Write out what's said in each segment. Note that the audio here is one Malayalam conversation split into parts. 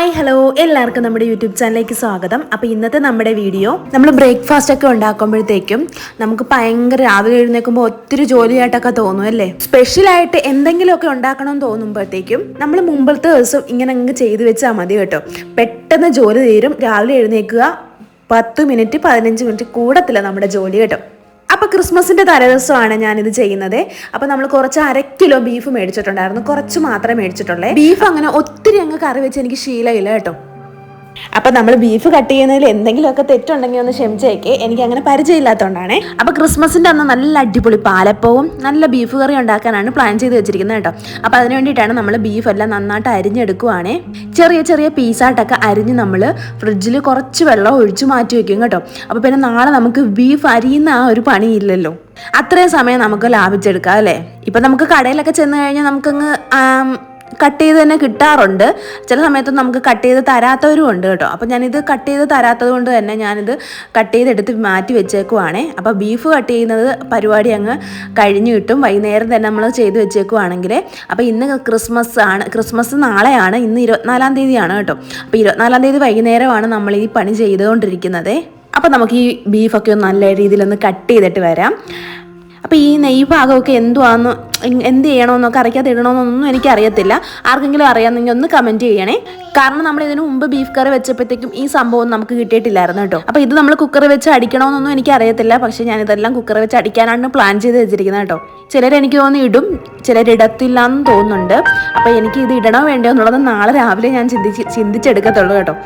ഹായ് ഹലോ എല്ലാവർക്കും നമ്മുടെ യൂട്യൂബ് ചാനലിലേക്ക് സ്വാഗതം. അപ്പോൾ ഇന്നത്തെ നമ്മുടെ വീഡിയോ നമ്മൾ ബ്രേക്ക്ഫാസ്റ്റ് ഒക്കെ ഉണ്ടാക്കുമ്പോഴത്തേക്കും നമുക്ക് ഭയങ്കര രാവിലെ എഴുന്നേൽക്കുമ്പോൾ ഒത്തിരി ജോലിയായിട്ടൊക്കെ തോന്നും അല്ലേ. സ്പെഷ്യലായിട്ട് എന്തെങ്കിലുമൊക്കെ ഉണ്ടാക്കണമെന്ന് തോന്നുമ്പോഴത്തേക്കും നമ്മൾ മുമ്പത്തെ ദിവസം ഇങ്ങനെ അങ്ങ് ചെയ്ത് വെച്ചാൽ മതി കേട്ടോ. പെട്ടെന്ന് ജോലി തീരും. രാവിലെ എഴുന്നേൽക്കുക, 10 മിനിറ്റ് 15 മിനിറ്റ് കൂടത്തില്ല നമ്മുടെ ജോലി കേട്ടോ. അപ്പോൾ ക്രിസ്മസിൻ്റെ തലേദിവസമാണ് ഞാനിത് ചെയ്യുന്നത്. അപ്പോൾ നമ്മൾ കുറച്ച് 1/2 കിലോ ബീഫ് മേടിച്ചിട്ടുണ്ടായിരുന്നു. കുറച്ച് മാത്രമേ മേടിച്ചിട്ടുള്ളൂ. ബീഫ് അങ്ങനെ ഒത്തിരി അങ്ങ് കറി വെച്ച് എനിക്ക് ശീലമില്ല കേട്ടോ. അപ്പം നമ്മൾ ബീഫ് കട്ട് ചെയ്യുന്നതിൽ എന്തെങ്കിലുമൊക്കെ തെറ്റുണ്ടെങ്കിൽ ഒന്ന് ക്ഷമിച്ചേക്ക്, എനിക്ക് അങ്ങനെ പരിചയമില്ലാത്തതുകൊണ്ടാണ്. അപ്പോൾ ക്രിസ്മസിൻ്റെ അന്ന് നല്ല അടിപൊളി പാലപ്പവും നല്ല ബീഫ് കറി ഉണ്ടാക്കാനാണ് പ്ലാൻ ചെയ്ത് വെച്ചിരിക്കുന്നത് കേട്ടോ. അപ്പോൾ അതിന് വേണ്ടിയിട്ടാണ് നമ്മൾ ബീഫെല്ലാം നന്നായിട്ട് അരിഞ്ഞെടുക്കുവാണേ. ചെറിയ ചെറിയ പീസായിട്ടൊക്കെ അരിഞ്ഞ് നമ്മൾ ഫ്രിഡ്ജിൽ കുറച്ച് വെള്ളം ഒഴിച്ച് മാറ്റി വെക്കും കേട്ടോ. അപ്പോൾ പിന്നെ നാളെ നമുക്ക് ബീഫ് അരിയുന്ന ആ ഒരു പണിയില്ലല്ലോ. അത്രയും സമയം നമുക്ക് ലാഭിച്ചെടുക്കാം അല്ലേ. ഇപ്പം നമുക്ക് കടയിലൊക്കെ ചെന്ന് കഴിഞ്ഞാൽ നമുക്കങ്ങ് കട്ട് ചെയ്ത് തന്നെ കിട്ടാറുണ്ട്. ചില സമയത്ത് നമുക്ക് കട്ട് ചെയ്ത് തരാത്തവരും ഉണ്ട് കേട്ടോ. അപ്പോൾ ഞാനിത് കട്ട് ചെയ്ത് തരാത്തത് കൊണ്ട് തന്നെ ഞാനിത് കട്ട് ചെയ്തെടുത്ത് മാറ്റി വെച്ചേക്കുവാണേ. അപ്പോൾ ബീഫ് കട്ട് ചെയ്യുന്നത് പരിപാടി അങ്ങ് കഴിഞ്ഞ് കിട്ടും. വൈകുന്നേരം തന്നെ നമ്മൾ ചെയ്ത് വെച്ചേക്കുവാണെങ്കിൽ. അപ്പോൾ ഇന്ന് ക്രിസ്മസ് നാളെയാണ്. ഇന്ന് 24-ാം തീയതിയാണ് കേട്ടോ. അപ്പോൾ 24-ാം തീയതി വൈകുന്നേരമാണ് നമ്മൾ ഈ പണി ചെയ്തുകൊണ്ടിരിക്കുന്നത്. അപ്പോൾ നമുക്ക് ഈ ബീഫൊക്കെ ഒന്ന് നല്ല രീതിയിലൊന്ന് കട്ട് ചെയ്തിട്ട് വരാം. അപ്പോൾ ഈ നെയ്യ് ഭാഗമൊക്കെ എന്ത് ചെയ്യണമെന്നൊക്കെ അറിയാതെ ഇടണമെന്നൊന്നും എനിക്കറിയത്തില്ല. ആർക്കെങ്കിലും അറിയാമെന്നെങ്കിൽ ഒന്ന് കമൻറ്റ് ചെയ്യണേ. കാരണം നമ്മൾ ഇതിനു മുമ്പ് ബീഫ് കറി വെച്ചപ്പോഴത്തേക്കും ഈ സംഭവം നമുക്ക് കിട്ടിയിട്ടില്ലായിരുന്നു കേട്ടോ. അപ്പോൾ ഇത് നമ്മൾ കുക്കർ വെച്ച് അടിക്കണമെന്നൊന്നും എനിക്കറിയത്തില്ല. പക്ഷേ ഞാനിതെല്ലാം കുക്കർ വെച്ച് അടിക്കാനാണ് പ്ലാൻ ചെയ്ത് വെച്ചിരിക്കുന്നത് കേട്ടോ. ചിലരെനിക്ക് തോന്നി ഇടും, ചിലരിടത്തില്ല എന്ന് തോന്നുന്നുണ്ട്. അപ്പോൾ എനിക്ക് ഇത് ഇടണോ വേണ്ടോ എന്നുള്ളത് നാളെ രാവിലെ ഞാൻ ചിന്തിച്ചെടുക്കത്തുള്ളൂ കേട്ടോ.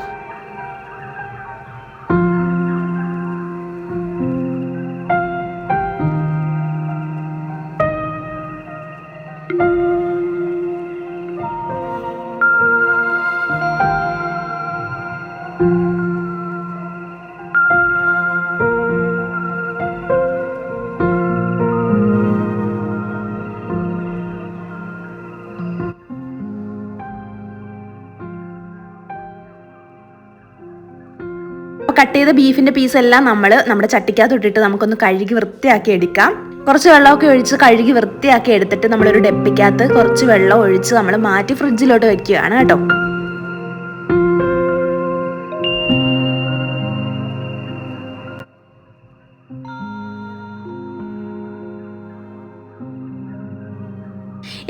കട്ട് ചെയ്ത ബീഫിൻ്റെ പീസെല്ലാം നമ്മുടെ ചട്ടിക്കകത്ത് ഇട്ടിട്ട് നമുക്കൊന്ന് കഴുകി വൃത്തിയാക്കി എടുക്കാം. കുറച്ച് വെള്ളമൊക്കെ ഒഴിച്ച് കഴുകി വൃത്തിയാക്കി എടുത്തിട്ട് നമ്മളൊരു ഡപ്പിക്കകത്ത് കുറച്ച് വെള്ളം ഒഴിച്ച് നമ്മൾ മാറ്റി ഫ്രിഡ്ജിലോട്ട് വെക്കുകയാണ് കേട്ടോ.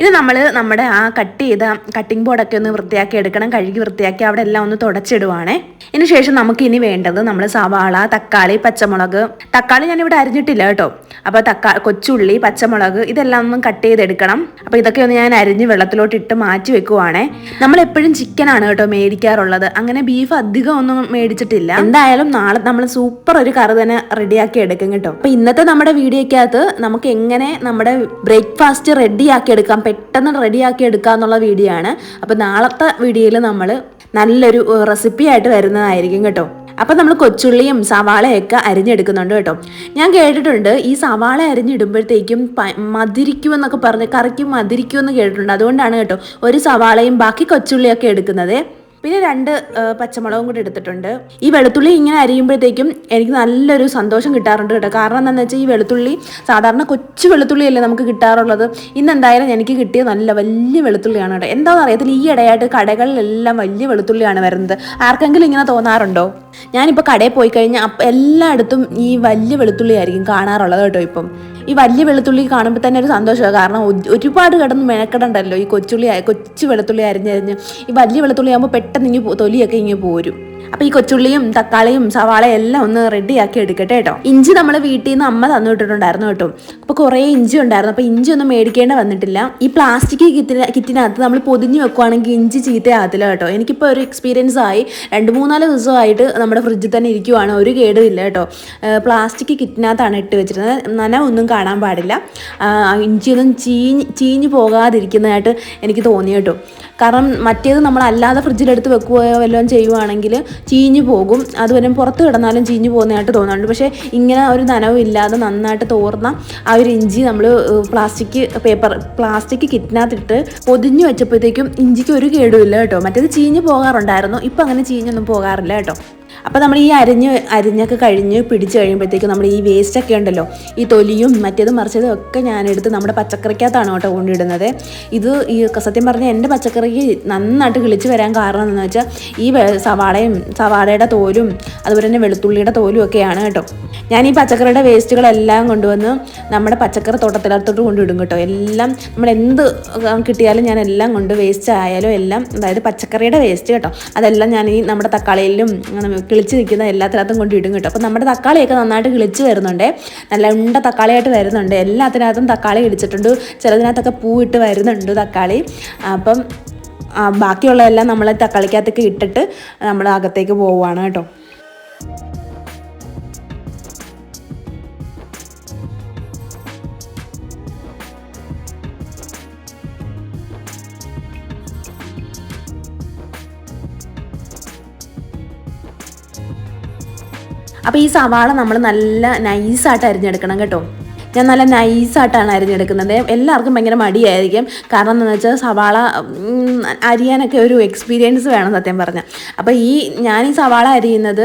ഇത് നമ്മുടെ ആ കട്ട് ചെയ്ത കട്ടിംഗ് ബോർഡൊക്കെ ഒന്ന് വൃത്തിയാക്കി എടുക്കണം. കഴുകി വൃത്തിയാക്കി അവിടെ എല്ലാം ഒന്ന് തുടച്ചിടുവാണേ. ഇതിന് ശേഷം നമുക്ക് ഇനി വേണ്ടത് നമ്മൾ സവാള, തക്കാളി, പച്ചമുളക്. തക്കാളി ഞാനിവിടെ അരിഞ്ഞിട്ടില്ല കേട്ടോ. അപ്പോൾ കൊച്ചുള്ളി, പച്ചമുളക് ഇതെല്ലാം ഒന്ന് കട്ട് ചെയ്തെടുക്കണം. അപ്പോൾ ഇതൊക്കെ ഒന്ന് ഞാൻ അരിഞ്ഞ് വെള്ളത്തിലോട്ട് ഇട്ട് മാറ്റി വെക്കുവാണേ. നമ്മളെപ്പോഴും ചിക്കനാണ് കേട്ടോ മേടിക്കാറുള്ളത്. അങ്ങനെ ബീഫ് അധികം ഒന്നും മേടിച്ചിട്ടില്ല. എന്തായാലും നാളെ നമ്മൾ സൂപ്പർ ഒരു കറി തന്നെ റെഡിയാക്കി എടുക്കും കേട്ടോ. അപ്പോൾ ഇന്നത്തെ നമ്മുടെ വീഡിയോയ്ക്കകത്ത് നമുക്ക് എങ്ങനെ നമ്മുടെ ബ്രേക്ക്ഫാസ്റ്റ് റെഡിയാക്കി എടുക്കാം, പെട്ടെന്ന് റെഡിയാക്കി എടുക്കുക എന്നുള്ള വീഡിയോ ആണ്. അപ്പോൾ നാളത്തെ വീഡിയോയിൽ നമ്മൾ നല്ലൊരു റെസിപ്പി ആയിട്ട് വരുന്നതായിരിക്കും കേട്ടോ. അപ്പം നമ്മൾ കൊച്ചുള്ളിയും സവാളയൊക്കെ അരിഞ്ഞെടുക്കുന്നുണ്ട് കേട്ടോ. ഞാൻ കേട്ടിട്ടുണ്ട് ഈ സവാള അരിഞ്ഞിടുമ്പോഴത്തേക്കും മധുരിക്കുമെന്നൊക്കെ പറഞ്ഞ് കറിക്ക് മധുരിക്കുമെന്ന് കേട്ടിട്ടുണ്ട്. അതുകൊണ്ടാണ് കേട്ടോ ഒരു സവാളയും ബാക്കി കൊച്ചുള്ളിയൊക്കെ എടുക്കുന്നത്. പിന്നെ 2 പച്ചമുളകും കൂടി എടുത്തിട്ടുണ്ട്. ഈ വെളുത്തുള്ളി ഇങ്ങനെ അരിയുമ്പോഴത്തേക്കും എനിക്ക് നല്ലൊരു സന്തോഷം കിട്ടാറുണ്ട് കേട്ടോ. കാരണം എന്താണെന്ന് വെച്ചാൽ ഈ വെളുത്തുള്ളി സാധാരണ കൊച്ചു വെളുത്തുള്ളിയല്ലേ നമുക്ക് കിട്ടാറുള്ളത്. ഇന്ന് എന്തായാലും എനിക്ക് കിട്ടിയ നല്ല വലിയ വെളുത്തുള്ളിയാണ് കേട്ടോ. എന്താണെന്ന് അറിയത്തില്ല, ഈ ഇടയായിട്ട് കടകളിലെല്ലാം വലിയ വെളുത്തുള്ളിയാണ് വരുന്നത്. ആർക്കെങ്കിലും ഇങ്ങനെ തോന്നാറുണ്ടോ? ഞാനിപ്പോൾ കടയിൽ പോയി കഴിഞ്ഞാൽ എല്ലായിടത്തും ഈ വലിയ വെളുത്തുള്ളി ആയിരിക്കും കാണാറുള്ളത് കേട്ടോ. ഇപ്പം ഈ വലിയ വെളുത്തുള്ളി കാണുമ്പോൾ തന്നെ ഒരു സന്തോഷമാണ്. കാരണം ഒരുപാട് കിടന്ന് മെനക്കെടണ്ടല്ലോ. ഈ കൊച്ചു വെളുത്തുള്ളി അരിഞ്ഞ് ഈ വലിയ വെളുത്തുള്ളി ആകുമ്പോൾ പെട്ടെന്ന് തൊലിയൊക്കെ ഇങ്ങനെ പോരും. അപ്പോൾ ഈ കൊച്ചുള്ളിയും തക്കാളിയും സവാളയും എല്ലാം ഒന്ന് റെഡിയാക്കി എടുക്കട്ടെ കേട്ടോ. ഇഞ്ചി നമ്മൾ വീട്ടിൽ നിന്ന് അമ്മ തന്നിട്ടുണ്ടായിരുന്നു കേട്ടോ. അപ്പോൾ കുറേ ഇഞ്ചി ഉണ്ടായിരുന്നു. അപ്പോൾ ഇഞ്ചി ഒന്നും മേടിക്കേണ്ട വന്നിട്ടില്ല. ഈ പ്ലാസ്റ്റിക് കിറ്റിനകത്ത് നമ്മൾ പൊതിഞ്ഞ് വെക്കുവാണെങ്കിൽ ഇഞ്ചി ചീത്തയാകത്തില്ല കേട്ടോ. എനിക്കിപ്പോൾ ഒരു എക്സ്പീരിയൻസ് ആയി. 2-3 ദിവസമായിട്ട് നമ്മുടെ ഫ്രിഡ്ജിൽ തന്നെ ഇരിക്കുവാണ്. ഒരു കേടും ഇല്ല കേട്ടോ. പ്ലാസ്റ്റിക് കിറ്റിനകത്താണ് ഇട്ട് വെച്ചിരുന്നത്. നനവൊന്നും കാണാൻ പാടില്ല. ഇഞ്ചിയൊന്നും ചീഞ്ഞ് പോകാതിരിക്കുന്നതായിട്ട് എനിക്ക് തോന്നി കേട്ടോ. കാരണം മറ്റേത് നമ്മളല്ലാതെ ഫ്രിഡ്ജിലെടുത്ത് വെക്കുകയോ വല്ലതും ചെയ്യുവാണെങ്കിൽ ചീഞ്ഞു പോകും. അതുപോലെ പുറത്ത് കിടന്നാലും ചീഞ്ഞു പോകുന്നതായിട്ട് തോന്നുന്നുണ്ട്. പക്ഷേ ഇങ്ങനെ ഒരു നനവില്ലാതെ നന്നായിട്ട് തോർന്ന ആ ഒരു ഇഞ്ചി നമ്മൾ പ്ലാസ്റ്റിക് കിറ്റിനകത്തിട്ട് പൊതിഞ്ഞു വെച്ചപ്പോഴത്തേക്കും ഇഞ്ചിക്ക് ഒരു കേടുമില്ല കേട്ടോ. മറ്റേത് ചീഞ്ഞു പോകാറുണ്ടായിരുന്നു. ഇപ്പം അങ്ങനെ ചീഞ്ഞൊന്നും പോകാറില്ല കേട്ടോ. അപ്പോൾ നമ്മൾ ഈ അരിഞ്ഞൊക്കെ കഴിഞ്ഞ് പിടിച്ച് കഴിയുമ്പോഴത്തേക്കും നമ്മൾ ഈ വേസ്റ്റൊക്കെ ഉണ്ടല്ലോ, ഈ തൊലിയും മറ്റേതും മറിച്ചതും ഒക്കെ ഞാനെടുത്ത് നമ്മുടെ പച്ചക്കറിക്കകത്താണ് കേട്ടോ കൊണ്ടിടുന്നത്. ഇത് ഈ സത്യം പറഞ്ഞാൽ എൻ്റെ പച്ചക്കറിക്ക് നന്നായിട്ട് കിളിച്ച് വരാൻ കാരണം എന്താണെന്ന് വെച്ചാൽ ഈ സവാളയുടെ തോലും അതുപോലെ തന്നെ വെളുത്തുള്ളിയുടെ തോലും ഒക്കെയാണ് കേട്ടോ. ഞാൻ ഈ പച്ചക്കറിയുടെ വേസ്റ്റുകളെല്ലാം കൊണ്ടുവന്ന് നമ്മുടെ പച്ചക്കറി തോട്ടത്തിനകത്തോട്ട് കൊണ്ടിടും കേട്ടോ. എല്ലാം നമ്മൾ എന്ത് കിട്ടിയാലും ഞാൻ എല്ലാം കൊണ്ട് വേസ്റ്റ് ആയാലും എല്ലാം, അതായത് പച്ചക്കറിയുടെ വേസ്റ്റ് കേട്ടോ, അതെല്ലാം ഞാൻ ഈ നമ്മുടെ തക്കാളിയിലും കിളിച്ച് നിൽക്കുന്ന എല്ലാത്തിനകത്തും കൊണ്ടിടും കേട്ടോ. അപ്പം നമ്മുടെ തക്കാളിയൊക്കെ നന്നായിട്ട് കിളിച്ച് വരുന്നുണ്ട്, നല്ല ഉണ്ട തക്കാളിയായിട്ട് വരുന്നുണ്ട്. എല്ലാത്തിനകത്തും തക്കാളി കിളിച്ചിട്ടുണ്ട്, ചിലതിനകത്തൊക്കെ പൂവിട്ട് വരുന്നുണ്ട് തക്കാളി. അപ്പം ബാക്കിയുള്ളതെല്ലാം നമ്മൾ തക്കാളിക്കകത്തൊക്കെ ഇട്ടിട്ട് നമ്മൾ അകത്തേക്ക് പോവുകയാണ് കേട്ടോ. അപ്പോൾ ഈ സവാള നമ്മൾ നല്ല നൈസായിട്ട് അരിഞ്ഞെടുക്കണം കേട്ടോ. ഞാൻ നല്ല നൈസായിട്ടാണ് അരിഞ്ഞെടുക്കുന്നത്. എല്ലാവർക്കും ഭയങ്കര മടിയായിരിക്കും, കാരണം എന്താണെന്ന് വെച്ചാൽ സവാള അരിയാനൊക്കെ ഒരു എക്സ്പീരിയൻസ് വേണം സത്യം പറഞ്ഞാൽ. അപ്പോൾ ഞാൻ ഈ സവാള അരിയുന്നത്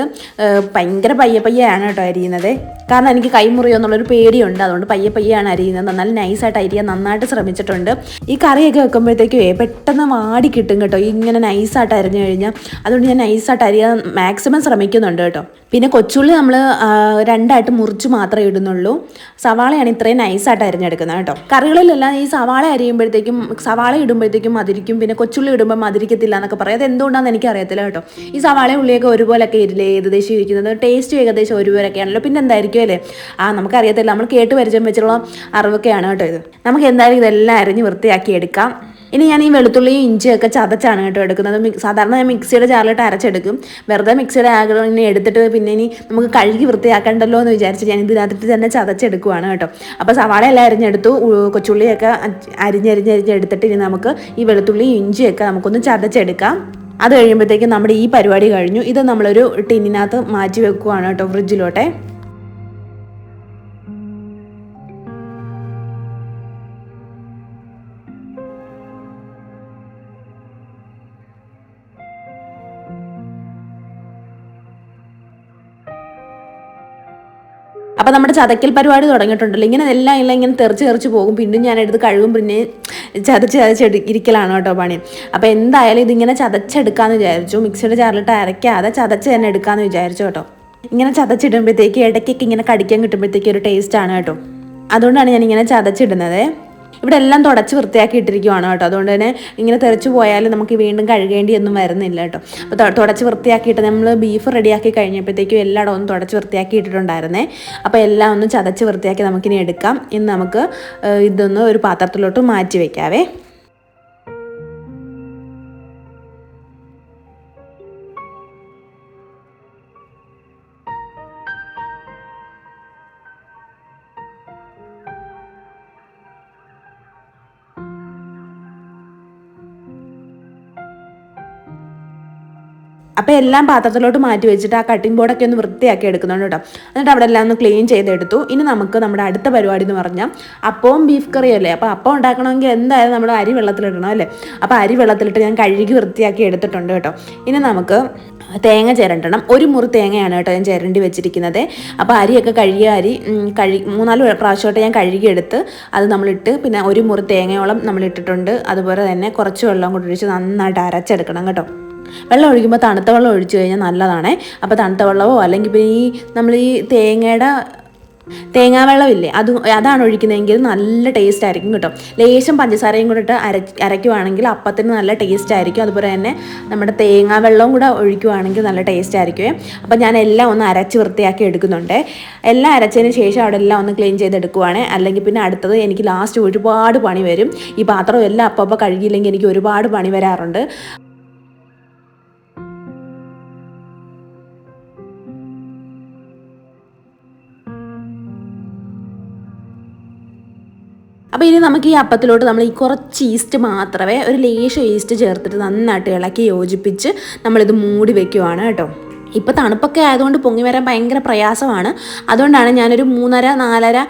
ഭയങ്കര പയ്യാണ് കേട്ടോ അരിയുന്നത്. കാരണം എനിക്ക് കൈമുറിയോ എന്നുള്ളൊരു പേടിയുണ്ട്, അതുകൊണ്ട് പയ്യാണ് അരിയുന്നത്. നല്ല നൈസായിട്ട് അരിയാൻ നന്നായിട്ട് ശ്രമിച്ചിട്ടുണ്ട്. ഈ കറിയൊക്കെ വെക്കുമ്പോഴത്തേക്കും പെട്ടെന്ന് വാടി കിട്ടും കേട്ടോ, ഇങ്ങനെ നൈസായിട്ട് അരിഞ്ഞു കഴിഞ്ഞാൽ. അതുകൊണ്ട് ഞാൻ നൈസായിട്ട് അരിയാൻ മാക്സിമം ശ്രമിക്കുന്നുണ്ട് കേട്ടോ. പിന്നെ കൊച്ചുള്ളി നമ്മൾ രണ്ടായിട്ട് മുറിച്ച് മാത്രമേ ഇടുന്നുള്ളൂ. സവാളയാണ് ഇത്രയും നൈസായിട്ട് അരിഞ്ഞെടുക്കുന്നത് കേട്ടോ. കറികളിലെല്ലാം ഈ സവാള സവാള ഇടുമ്പോഴത്തേക്കും മതിരിക്കും, പിന്നെ കൊച്ചുള്ളി ഇടുമ്പോൾ മതിരിക്കത്തില്ല എന്നൊക്കെ പറയും. അത് എന്തുകൊണ്ടാണെന്ന് എനിക്കറിയത്തില്ല കേട്ടോ. ഈ സവാള ഉള്ളിയൊക്കെ ഒരുപോലൊക്കെ ഇരില്ലേ ഏകദേശം ഇരിക്കുന്നത്, ടേസ്റ്റും ഏകദേശം ഒരുപോലൊക്കെയാണല്ലോ. പിന്നെ എന്തായിരിക്കും അല്ലേ, നമുക്കറിയത്തില്ല, നമ്മൾ കേട്ട് പരിചയം വെച്ചുള്ള അറിവൊക്കെയാണ് കേട്ടോ ഇത്. നമുക്ക് എന്തായാലും ഇതെല്ലാം അരിഞ്ഞ് വൃത്തിയാക്കി എടുക്കാം. ഇനി ഞാൻ ഈ വെളുത്തുള്ളിയും ഇഞ്ചിയൊക്കെ ചതച്ചാണ് കേട്ടോ എടുക്കുന്നത്. സാധാരണ ഞാൻ മിക്സിയുടെ ജാറിലിട്ട് അരച്ചെടുക്കും. വെറുതെ മിക്സിയുടെ ഇങ്ങനെ എടുത്തിട്ട് പിന്നെ ഇനി നമുക്ക് കഴുകി വൃത്തിയാക്കണ്ടല്ലോ എന്ന് വിചാരിച്ച് ഞാൻ ഇതിനകത്തിട്ട് തന്നെ ചതച്ചെടുക്കുവാണ് കേട്ടോ. അപ്പോൾ സവാളയെല്ലാം അരിഞ്ഞെടുത്തു, കൊച്ചുള്ളിയൊക്കെ അരിഞ്ഞെടുത്തിട്ട് ഇനി നമുക്ക് ഈ വെളുത്തുള്ളിയും ഇഞ്ചിയൊക്കെ നമുക്കൊന്ന് ചതച്ചെടുക്കാം. അത് കഴിയുമ്പോഴത്തേക്കും നമ്മുടെ ഈ പരിപാടി കഴിഞ്ഞു. ഇത് നമ്മളൊരു ടിന്നിനകത്ത് മാറ്റി വെക്കുവാണ് കേട്ടോ, ഫ്രിഡ്ജിലോട്ടെ. അപ്പോൾ നമ്മുടെ ചതക്കൽ പരിപാടി തുടങ്ങിയിട്ടുണ്ടല്ലോ. ഇങ്ങനെ ഇങ്ങനെ തെറിച്ച് പോകും. പിന്നെ ഞാനെടുത്ത് കഴുകും, പിന്നെ ഇരിക്കലാണ് കേട്ടോ പണി. അപ്പോൾ എന്തായാലും ഇതിങ്ങനെ ചതച്ചെടുക്കാമെന്ന് വിചാരിച്ചു. മിക്സിയുടെ ജാറിലിട്ട് അരയ്ക്കാതെ ചതച്ച് തന്നെ എടുക്കാമെന്ന് വിചാരിച്ചു കേട്ടോ. ഇങ്ങനെ ചതച്ചിടുമ്പോഴത്തേക്ക് ഇടയ്ക്കൊക്കെ ഇങ്ങനെ കടിക്കാൻ കിട്ടുമ്പോഴത്തേക്ക് ഒരു ടേസ്റ്റാണ് കേട്ടോ. അതുകൊണ്ടാണ് ഞാനിങ്ങനെ ചതച്ചിടുന്നത്. ഇവിടെ എല്ലാം തുടച്ച് വൃത്തിയാക്കി ഇട്ടിരിക്കുവാണ് കേട്ടോ. അതുകൊണ്ട് തന്നെ ഇങ്ങനെ തെറിച്ച് പോയാലും നമുക്ക് വീണ്ടും കഴുകേണ്ടിയൊന്നും വരുന്നില്ല കേട്ടോ. അപ്പോൾ തുടച്ച് വൃത്തിയാക്കിയിട്ട് നമ്മൾ ബീഫ് റെഡിയാക്കി കഴിഞ്ഞപ്പോഴത്തേക്കും എല്ലായിടവും ഒന്ന് തുടച്ച് വൃത്തിയാക്കി ഇട്ടിട്ടുണ്ടായിരുന്നേ. അപ്പോൾ എല്ലാം ഒന്ന് ചതച്ച് വൃത്തിയാക്കി നമുക്കിനി എടുക്കാം. ഇന്ന് നമുക്ക് ഇതൊന്ന് ഒരു പാത്രത്തിലോട്ട് മാറ്റി വയ്ക്കാവേ. അപ്പോൾ എല്ലാം പാത്രത്തിലോട്ട് മാറ്റി വെച്ചിട്ട് ആ കട്ടിംഗ് ബോർഡൊക്കെ ഒന്ന് വൃത്തിയാക്കി എടുക്കുന്നുണ്ട് കേട്ടോ. എന്നിട്ട് അവിടെ എല്ലാം ഒന്ന് ക്ലീൻ ചെയ്തെടുത്തു. ഇനി നമുക്ക് നമ്മുടെ അടുത്ത പരിപാടി എന്ന് പറഞ്ഞാൽ അപ്പവും ബീഫ് കറിയും അല്ലേ. അപ്പോൾ അപ്പം ഉണ്ടാക്കണമെങ്കിൽ എന്തായാലും നമ്മൾ അരി വെള്ളത്തിലിടണം അല്ലേ. അപ്പോൾ അരി വെള്ളത്തിലിട്ട് ഞാൻ കഴുകി വൃത്തിയാക്കി എടുത്തിട്ടുണ്ട് കേട്ടോ. ഇനി നമുക്ക് തേങ്ങ ചിരണ്ടണം. ഒരു മുറി തേങ്ങയാണ് കേട്ടോ ഞാൻ ചിരണ്ടി വെച്ചിരിക്കുന്നത്. അപ്പോൾ അരിയൊക്കെ മൂന്നാല് പ്രാവശ്യമായിട്ട് ഞാൻ കഴുകിയെടുത്ത് അത് നമ്മളിട്ട്, പിന്നെ ഒരു മുറി തേങ്ങയോളം നമ്മളിട്ടിട്ടുണ്ട്. അതുപോലെ തന്നെ കുറച്ച് വെള്ളം കൂടി ഒഴിച്ച് നന്നായിട്ട് അരച്ചെടുക്കണം കേട്ടോ. വെള്ളം ഒഴിക്കുമ്പോൾ തണുത്ത വെള്ളം ഒഴിച്ചു കഴിഞ്ഞാൽ നല്ലതാണേ. അപ്പോൾ തണുത്ത വെള്ളമോ അല്ലെങ്കിൽ പിന്നെ നമ്മൾ ഈ തേങ്ങാവെള്ളമില്ലേ അതാണ് ഒഴിക്കുന്നതെങ്കിൽ നല്ല ടേസ്റ്റ് ആയിരിക്കും കേട്ടോ. ലേശം പഞ്ചസാരയും കൂടെ ഇട്ട് അരയ്ക്കുവാണെങ്കിൽ അപ്പത്തിന് നല്ല ടേസ്റ്റ് ആയിരിക്കും. അതുപോലെ തന്നെ നമ്മുടെ തേങ്ങാവെള്ളവും കൂടെ ഒഴിക്കുവാണെങ്കിൽ നല്ല ടേസ്റ്റ് ആയിരിക്കും. അപ്പോൾ ഞാൻ എല്ലാം ഒന്ന് അരച്ച് വൃത്തിയാക്കി എടുക്കുന്നുണ്ട്. എല്ലാം അരച്ചതിന് ശേഷം അവിടെ എല്ലാം ഒന്ന് ക്ലീൻ ചെയ്തെടുക്കുവാണ്. അല്ലെങ്കിൽ പിന്നെ അടുത്തത് എനിക്ക് ലാസ്റ്റ് ഒരുപാട് പണി വരും. ഈ പാത്രം എല്ലാം അപ്പോൾ കഴുകിയില്ലെങ്കിൽ എനിക്ക് ഒരുപാട് പണി വരാറുണ്ട്. അപ്പോൾ ഇനി നമുക്ക് ഈ അപ്പത്തിലോട്ട് നമ്മൾ ഈ കുറച്ച് ഈസ്റ്റ് മാത്രമേ, ഒരു ലേശം ഈസ്റ്റ് ചേർത്തിട്ട് നന്നായിട്ട് ഇളക്കി യോജിപ്പിച്ച് നമ്മളിത് മൂടി വെക്കുവാണ് കേട്ടോ. ഇപ്പോൾ തണുപ്പൊക്കെ ആയതുകൊണ്ട് പൊങ്ങി വരാൻ ഭയങ്കര പ്രയാസമാണ്. അതുകൊണ്ടാണ് ഞാനൊരു 3:30, 4:30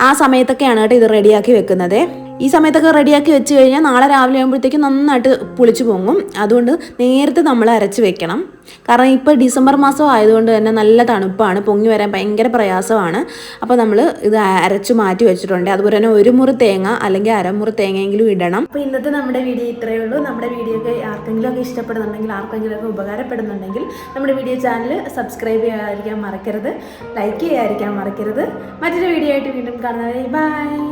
ആ സമയത്തൊക്കെയാണ് കേട്ടോ ഇത് റെഡിയാക്കി വെക്കുന്നത്. ഈ സമയത്തൊക്കെ റെഡിയാക്കി വെച്ച് കഴിഞ്ഞാൽ നാളെ രാവിലെ ആകുമ്പോഴത്തേക്കും നന്നായിട്ട് പുളിച്ച് പൊങ്ങും. അതുകൊണ്ട് നേരത്തെ നമ്മൾ അരച്ച് വെക്കണം. കാരണം ഇപ്പോൾ ഡിസംബർ മാസം ആയതുകൊണ്ട് തന്നെ നല്ല തണുപ്പാണ്, പൊങ്ങി വരാൻ ഭയങ്കര പ്രയാസമാണ്. അപ്പോൾ നമ്മൾ ഇത് അരച്ച് മാറ്റി വെച്ചിട്ടുണ്ട്. അതുപോലെ തന്നെ ഒരു മുറി തേങ്ങ അല്ലെങ്കിൽ അരമുറി തേങ്ങയെങ്കിലും ഇടണം. അപ്പോൾ ഇന്നത്തെ നമ്മുടെ വീഡിയോ ഇത്രയേ ഉള്ളൂ. നമ്മുടെ വീഡിയോ ഒക്കെ ആർക്കെങ്കിലും ഒക്കെ ഇഷ്ടപ്പെടുന്നുണ്ടെങ്കിൽ, ആർക്കെങ്കിലും ഒക്കെ ഉപകാരപ്പെടുന്നുണ്ടെങ്കിൽ നമ്മുടെ വീഡിയോ ചാനൽ സബ്സ്ക്രൈബ് ചെയ്യാതിരിക്കാൻ മറക്കരുത്, ലൈക്ക് ചെയ്യാതിരിക്കാൻ മറക്കരുത്. മറ്റൊരു വീഡിയോ ആയിട്ട് വീണ്ടും കാണുന്നവരെ ബൈ.